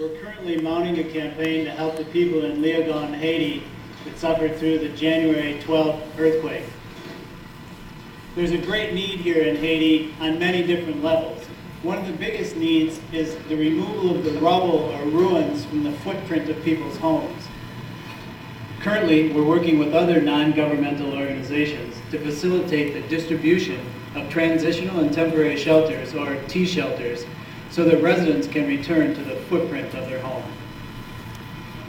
We're currently mounting a campaign to help the people in Léogâne, Haiti that suffered through the January 12th earthquake. There's a great need here in Haiti on many different levels. One of the biggest needs is the removal of the rubble or ruins from the footprint of people's homes. Currently, we're working with other non-governmental organizations to facilitate the distribution of transitional and temporary shelters, or T-shelters, so that residents can return to the footprint of their home.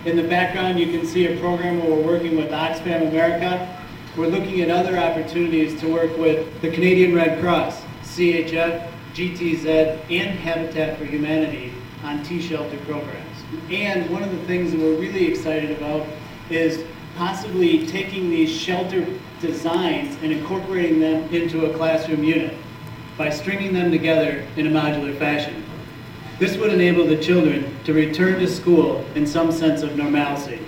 In the background, you can see a program where we're working with Oxfam America. We're looking at other opportunities to work with the Canadian Red Cross, CHF, GTZ, and Habitat for Humanity on T-shelter programs. And one of the things that we're really excited about is possibly taking these shelter designs and incorporating them into a classroom unit by stringing them together in a modular fashion. This would enable the children to return to school in some sense of normalcy.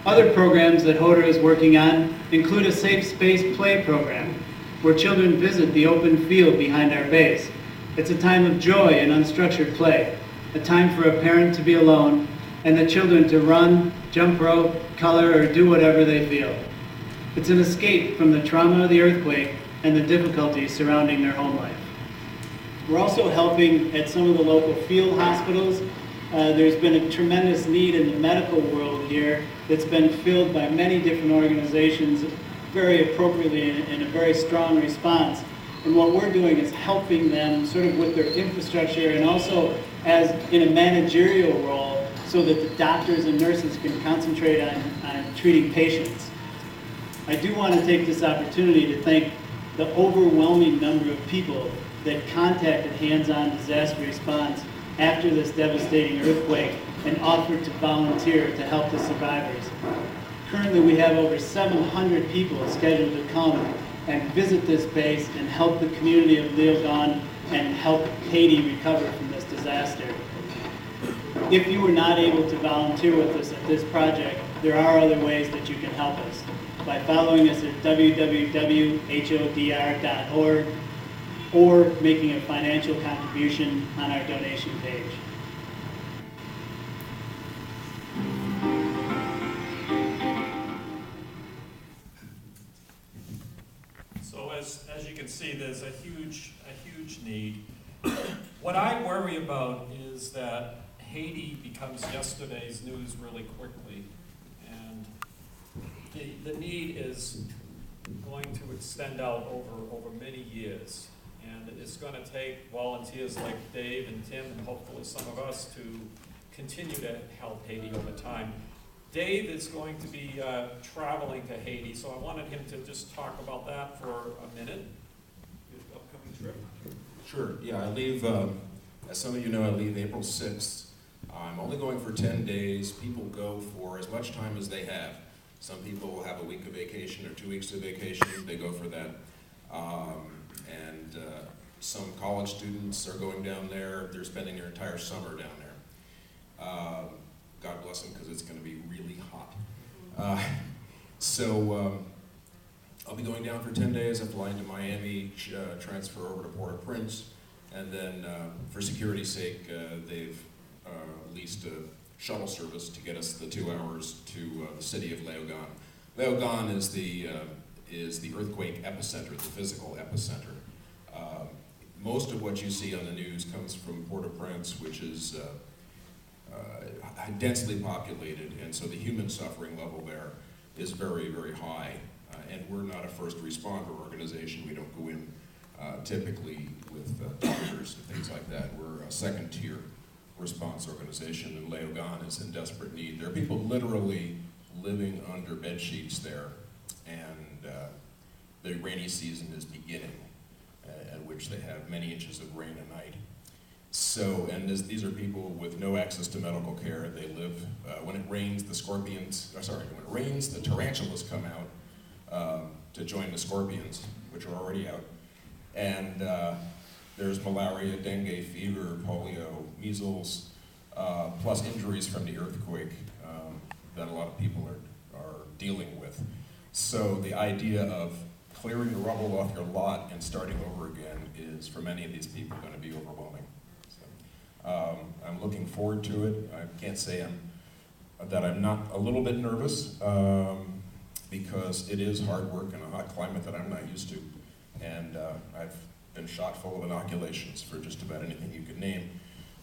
Other programs that HODR is working on include a safe space play program where children visit the open field behind our base. It's a time of joy and unstructured play, a time for a parent to be alone and the children to run, jump rope, color, or do whatever they feel. It's an escape from the trauma of the earthquake and the difficulties surrounding their home life. We're also helping at some of the local field hospitals. There's been a tremendous need in the medical world here that's been filled by many different organizations very appropriately in a very strong response. And what we're doing is helping them sort of with their infrastructure and also as in a managerial role so that the doctors and nurses can concentrate on treating patients. I do want to take this opportunity to thank the overwhelming number of people that contacted Hands-On Disaster Response after this devastating earthquake and offered to volunteer to help the survivors. Currently, we have over 700 people scheduled to come and visit this base and help the community of Léogâne and help Haiti recover from this disaster. If you were not able to volunteer with us at this project, there are other ways that you can help us by following us at www.hodr.org or making a financial contribution on our donation page. So as you can see, there's a huge need. What I worry about is that Haiti becomes yesterday's news really quickly, and the need is going to extend out over many years. And it's going to take volunteers like Dave and Tim and hopefully some of us to continue to help Haiti over time. Dave is going to be traveling to Haiti, so I wanted him to just talk about that for a minute. His upcoming trip. Sure, yeah, I leave, as some of you know, I leave April 6th. I'm only going for 10 days. People go for as much time as they have. Some people will have a week of vacation or 2 weeks of vacation. They go for that. Some college students are going down there. They're spending their entire summer down there. God bless them, because it's going to be really hot. I'll be going down for 10 days. I fly into Miami, transfer over to Port-au-Prince, and then for security's sake, they've leased a shuttle service to get us the 2 hours to the city of Léogâne. Léogâne is the earthquake epicenter, the physical epicenter. Most of what you see on the news comes from Port-au-Prince, which is densely populated, and so the human suffering level there is very, very high. And we're not a first responder organization. We don't go in typically with doctors and things like that. We're a second-tier response organization, and Léogâne is in desperate need. There are people literally living under bed sheets there, and the rainy season is beginning, at which they have many inches of rain a night. So, and these are people with no access to medical care. They live, when it rains, when it rains, the tarantulas come out to join the scorpions, which are already out. And there's malaria, dengue, fever, polio, measles, plus injuries from the earthquake that a lot of people are dealing with. So the idea of clearing the rubble off your lot and starting over again is, for many of these people, going to be overwhelming. So, I'm looking forward to it. I can't say that I'm not a little bit nervous, because it is hard work in a hot climate that I'm not used to. And I've been shot full of inoculations for just about anything you can name.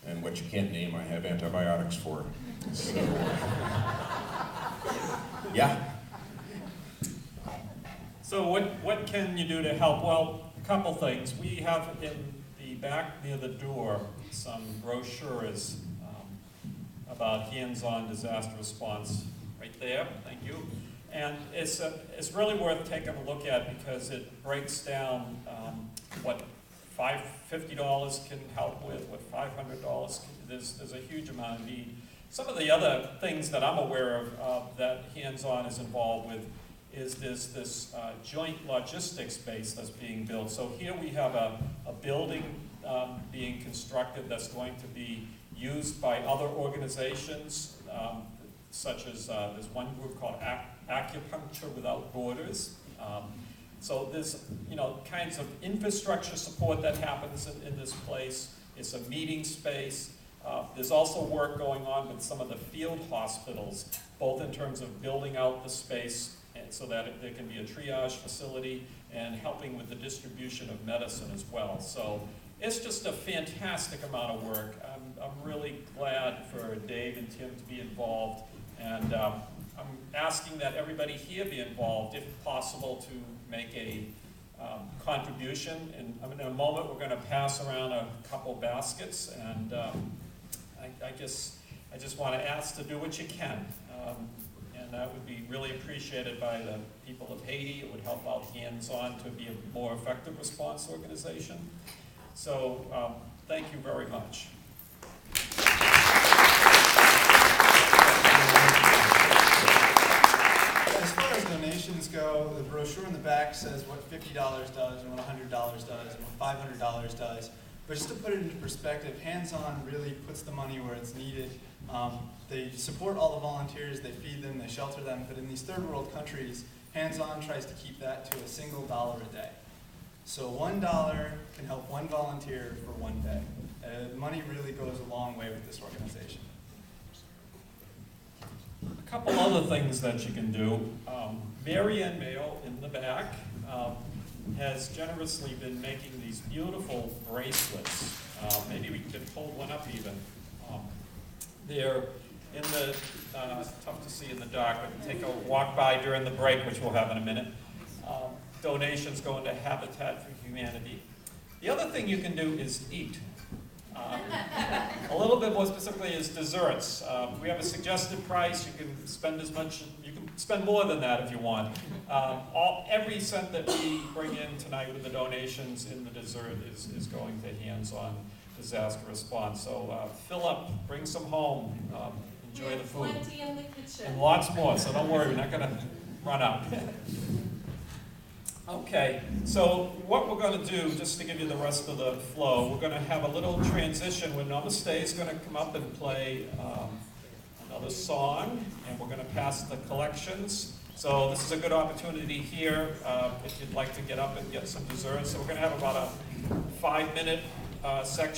And what you can't name, I have antibiotics for. So, yeah. So what can you do to help? Well, a couple things. We have in the back near the door some brochures about hands-on disaster response right there. Thank you. And it's really worth taking a look at because it breaks down what $50 can help with, what $500 can. There's a huge amount of need. Some of the other things that I'm aware of that hands-on is involved with is this joint logistics base that's being built. So here we have a building being constructed that's going to be used by other organizations, such as there's one group called Acupuncture Without Borders. So there's kinds of infrastructure support that happens in this place. It's a meeting space. There's also work going on with some of the field hospitals, both in terms of building out the space so that there can be a triage facility and helping with the distribution of medicine as well. So it's just a fantastic amount of work. I'm really glad for Dave and Tim to be involved, and I'm asking that everybody here be involved, if possible, to make a contribution. And in a moment, we're going to pass around a couple baskets, and I just want to ask to do what you can. And that would be really appreciated by the people of Haiti. It would help out hands-on to be a more effective response organization. So thank you very much. As far as donations go, the brochure in the back says what $50 does and what $100 does and what $500 does. But just to put it into perspective, hands-on really puts the money where it's needed. They support all the volunteers, they feed them, they shelter them, but in these third world countries, hands-on tries to keep that to a single dollar a day. So $1 can help one volunteer for one day. Money really goes a long way with this organization. A couple other things that you can do. Mary Ann Mayo in the back has generously been making these beautiful bracelets. Maybe we could hold one up even. They're in the, it's tough to see in the dark, but take a walk by during the break, which we'll have in a minute. Donations going to Habitat for Humanity. The other thing you can do is eat. A little bit more specifically is desserts. We have a suggested price. You can spend as much, you can spend more than that if you want. Every cent that we bring in tonight with the donations in the dessert is going to hands-on disaster response. So fill up, bring some home, enjoy the food. Plenty in the kitchen. And lots more, so don't worry, we're not going to run out. Okay, so what we're going to do, just to give you the rest of the flow, we're going to have a little transition where Namaste is going to come up and play another song, and we're going to pass the collections. So this is a good opportunity here if you'd like to get up and get some dessert. So we're going to have about a 5-minute section.